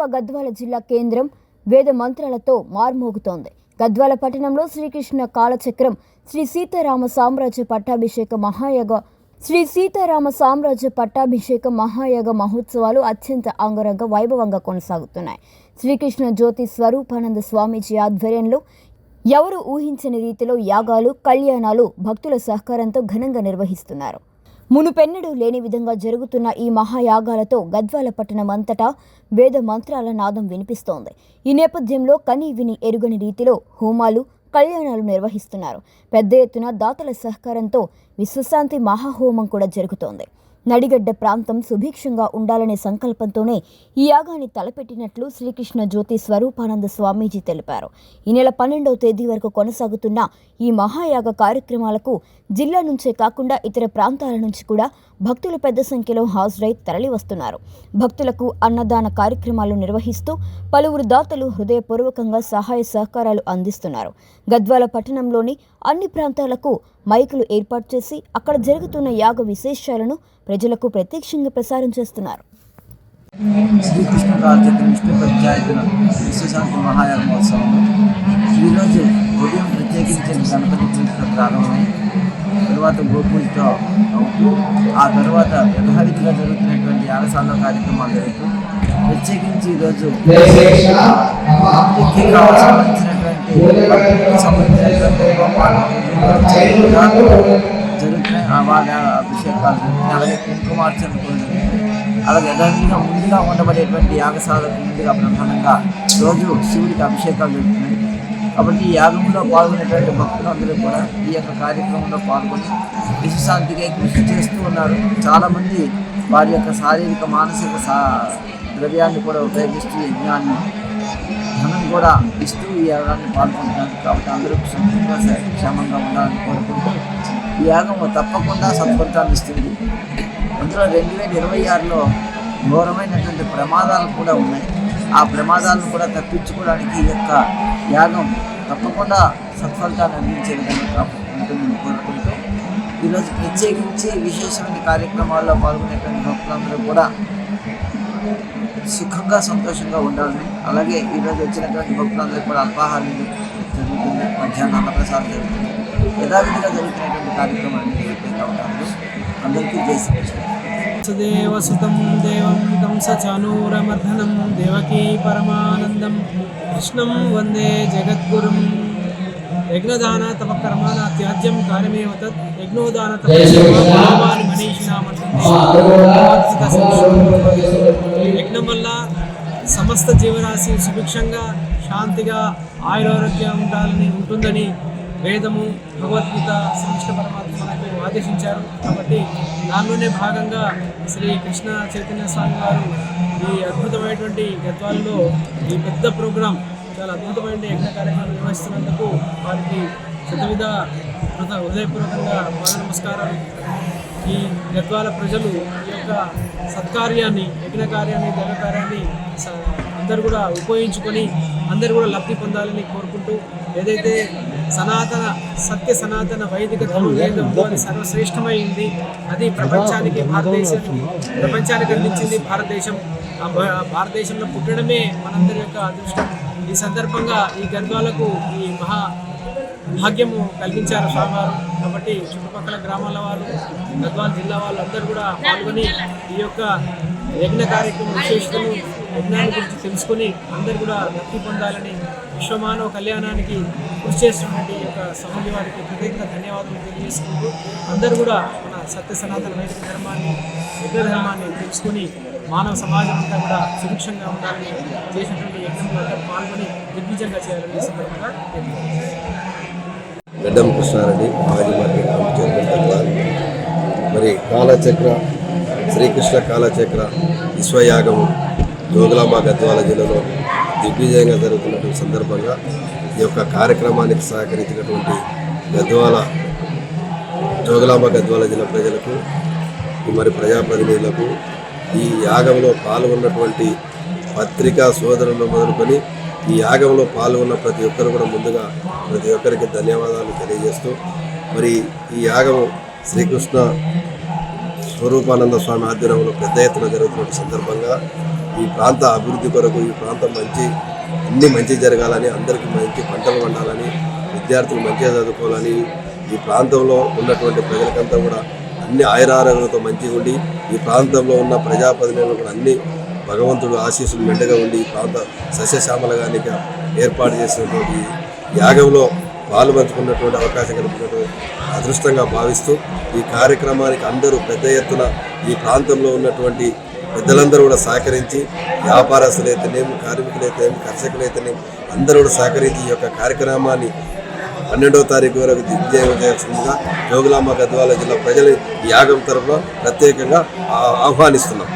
జోగులాంబ గద్వాల జిల్లా కేంద్రం వేద మంత్రాలతో మార్మోగుతోంది. గద్వాల పట్టణంలో శ్రీకృష్ణ కాలచక్రం శ్రీ సీతారామ సామ్రాజ్య పట్టాభిషేక మహాయాగ మహోత్సవాలు అత్యంత అంగరంగ వైభవంగా కొనసాగుతున్నాయి. శ్రీకృష్ణ జ్యోతి స్వరూపానంద స్వామీజీ ఆధ్వర్యంలో ఎవరు ఊహించని రీతిలో యాగాలు, కళ్యాణాలు భక్తుల సహకారంతో ఘనంగా నిర్వహిస్తున్నారు. మునుపెన్నడూ లేని విధంగా జరుగుతున్న ఈ మహాయాగాలతో గద్వాల పట్టణం అంతటా వేద మంత్రాల నాదం వినిపిస్తోంది. ఈ నేపథ్యంలో కని విని ఎరుగని రీతిలో హోమాలు, కళ్యాణాలు నిర్వహిస్తున్నారు. పెద్ద ఎత్తున దాతల సహకారంతో విశ్వశాంతి మహాహోమం కూడా జరుగుతోంది. నడిగడ్డ ప్రాంతం సుభిక్షంగా ఉండాలనే సంకల్పంతోనే ఈ యాగాన్ని తలపెట్టినట్లు శ్రీకృష్ణ జ్యోతి స్వరూపానంద స్వామీజీ తెలిపారు. ఈ నెల 12వ తేదీ వరకు కొనసాగుతున్న ఈ మహాయాగ కార్యక్రమాలకు జిల్లా నుంచే కాకుండా ఇతర ప్రాంతాల నుంచి కూడా భక్తులు పెద్ద సంఖ్యలో హాజరై తరలివస్తున్నారు. భక్తులకు అన్నదాన కార్యక్రమాలు నిర్వహిస్తూ పలువురు దాతలు హృదయపూర్వకంగా సహాయ సహకారాలు అందిస్తున్నారు. గద్వాల పట్టణంలోని అన్ని ప్రాంతాలకు మైకులు ఏర్పాటు చేసి అక్కడ జరుగుతున్న యాగ విశేషాలను ప్రజలకు ప్రత్యక్షంగా ప్రసారం చేస్తున్నారు. శ్రీకృష్ణ కాలచక్రం విష్ణు పంచాయతీల విశ్వశాంతి మహాయాగ మహోత్సవంలో ఈరోజు ఉదయం ప్రత్యేకించిన గణపతి పూజతో ప్రారంభమై తర్వాత గోపూజతో ఆ తర్వాత యథావిధిగా జరుగుతున్నటువంటి యాగశాల కార్యక్రమాలు జరుగుతూ ప్రత్యేకించి ఈరోజు జరుగుతున్నాయి. వాళ్ళ అభిషేకాలు జరుగుతున్నాయి. అలాగే కుంకుమార్చన కూడా జరుగుతుంది. అలాగే యథావిధిగా ముందుగా ఉండబడేటువంటి యాగశాలకు ముందుగా ప్రధానంగా రోజు శివుడికి అభిషేకాలు జరుగుతున్నాయి. కాబట్టి ఈ యాగంలో పాల్గొనేటువంటి భక్తులందరూ కూడా ఈ యొక్క కార్యక్రమంలో పాల్గొని విశ్వశాంతిగా కృషి చేస్తూ ఉన్నారు. చాలామంది వారి యొక్క శారీరక మానసిక ద్రవ్యాన్ని కూడా ఉపయోగిస్తూ యజ్ఞాన్ని ధనం కూడా ఇస్తూ ఈ యాగాన్ని పాల్గొంటున్నారు. కాబట్టి అందరూ సంతృప్తిగా క్షేమంగా ఉండాలని కోరుకుంటూ ఈ యాగం తప్పకుండా సత్ఫలితాన్ని ఇస్తుంది. అందులో 2026లో ఘోరమైనటువంటి ప్రమాదాలు కూడా ఉన్నాయి. ఆ ప్రమాదాలను కూడా తప్పించుకోవడానికి ఈ యొక్క యాగం తప్పకుండా సత్ఫలితాన్ని అందించే విధంగా ఉంటుందని కోరుకుంటూ ఈరోజు ప్రత్యేకించి విశేషమైన కార్యక్రమాల్లో పాల్గొనేటువంటి భక్తులందరూ కూడా సుఖంగా సంతోషంగా ఉండాలని, అలాగే ఈరోజు వచ్చినటువంటి భక్తులందరూ కూడా అల్పాహారం జరుగుతుంది, మధ్యాహ్నం అన్నప్రసాదం జరుగుతుంది. యథావిధిగా జరుగుతున్నటువంటి కార్యక్రమాన్ని ఉంటారు. అందరికీ జై శ్రీకృష్ణ. వసుదేవసుతం దేవం కంసచానూరమర్దనం దేవకీ పరమానందం కృష్ణం వందే జగద్గురుం. యజ్ఞదాన తప కర్మాణ త్యాజ్యం కార్యమేవ తత్ యజ్ఞోదాన తపస్వాని యజ్ఞం వల్ల సమస్త జీవరాశి సుభిక్షంగా, శాంతిగా, ఆయురారోగ్యం ఉంటుందని వేదము, భగవద్గీత, శ్రీకృష్ణ పరమాత్మ మనకు ఆదేశించారు. కాబట్టి దానిలోనే భాగంగా శ్రీ కృష్ణ చైతన్య స్వామి వారు ఈ అద్భుతమైనటువంటి గద్వాలలో ఈ పెద్ద ప్రోగ్రాం, చాలా అద్భుతమైన యజ్ఞ కార్యక్రమం నిర్వహిస్తున్నందుకు వారికి శతవిధ హృదయపూర్వకంగా పాద నమస్కారాలు. ఈ గద్వాల ప్రజలు ఈ యొక్క సత్కార్యాన్ని, యజ్ఞ కార్యాన్ని, దైవ కార్యాన్ని అందరూ కూడా ఉపయోగించుకొని అందరూ కూడా లబ్ధి పొందాలని కోరుకుంటూ, ఏదైతే సత్య సనాతన వైదిక ధర్మవేదంలో అది సర్వశ్రేష్టమైంది, అది ప్రపంచానికి అందించింది భారతదేశం. ఆ భారతదేశంలో పుట్టడమే మనందరి యొక్క అదృష్టం. ఈ సందర్భంగా ఈ గద్వాలకు ఈ మహా భాగ్యము కలిగించారు స్వామివారు. కాబట్టి చుట్టుపక్కల గ్రామాల వారు, గద్వాల జిల్లా వాళ్ళు అందరూ కూడా పాల్గొని ఈ యొక్క యజ్ఞ కార్యక్రమం విశేషతలు, యజ్ఞాన్ని గురించి తెలుసుకొని అందరూ కూడా లబ్ధి పొందాలని, విశ్వమానవ కళ్యాణానికి కృషి చేస్తున్నటువంటి ఈ యొక్క సమాజం వారికి ప్రత్యేకంగా ధన్యవాదాలు తెలియజేసుకుంటూ అందరూ కూడా మన సత్య సనాతన వైదిక ధర్మాన్ని, యజ్ఞ ధర్మాన్ని తెలుసుకొని మానవ సమాజం అంతా కూడా సుభిక్షంగా ఉండాలని చేసినటువంటి యజ్ఞంలో పాల్గొని దిగ్విజయంగా చేయాలని సందర్భంగా గడ్డం కృష్ణారెడ్డి మాజీ మార్కెట్ కమిటీ చైర్మన్. మరి కాలచక్ర శ్రీకృష్ణ కాలచక్ర విశ్వయాగము జోగులాంబ గద్వాల జిల్లాలో దిగ్విజయంగా జరుగుతున్నటువంటి సందర్భంగా ఈ యొక్క కార్యక్రమానికి సహకరించినటువంటి జోగులాంబ గద్వాల జిల్లా ప్రజలకు, మరి ప్రజాప్రతినిధులకు, ఈ యాగంలో పాల్గొన్నటువంటి పత్రికా సోదరులు మొదలుకొని ఈ యాగంలో పాల్గొన్న ప్రతి ఒక్కరు కూడా ముందుగా ప్రతి ఒక్కరికి ధన్యవాదాలు తెలియజేస్తూ, మరి ఈ యాగము శ్రీకృష్ణ స్వరూపానంద స్వామి ఆధ్వర్యంలో పెద్ద ఎత్తున జరుగుతున్న సందర్భంగా ఈ ప్రాంత అభివృద్ధి కొరకు ఈ ప్రాంతం అన్ని మంచి జరగాలని, అందరికీ మంచి పంటలు పండాలని, విద్యార్థులు మంచిగా చదువుకోవాలని, ఈ ప్రాంతంలో ఉన్నటువంటి ప్రజలకంతా కూడా అన్ని ఆయురారోగ్యాలతో మంచిగా ఉండి, ఈ ప్రాంతంలో ఉన్న ప్రజాప్రతినిధులు కూడా అన్ని భగవంతుడు ఆశీస్సులు మెండగా ఉండి ఈ ప్రాంత సస్యశ్యామలగానిక ఏర్పాటు చేసినటువంటి యాగంలో పాల్పంచుకున్నటువంటి అవకాశం కల్పించినటువంటి అదృష్టంగా భావిస్తూ ఈ కార్యక్రమానికి అందరూ పెద్ద ఎత్తున ఈ ప్రాంతంలో ఉన్నటువంటి పెద్దలందరూ కూడా సహకరించి, వ్యాపారస్తులైతేనేమి, కార్మికులైతేనేమి, కర్షకులైతేనేమి అందరూ కూడా సహకరించి ఈ యొక్క కార్యక్రమాన్ని 12వ తారీఖు వరకు దిగ్విజయం చేయాల్సిందిగా జోగులాంబ గద్వాల జిల్లా ప్రజలు ఈ యాగం తరఫున ప్రత్యేకంగా ఆహ్వానిస్తున్నాం.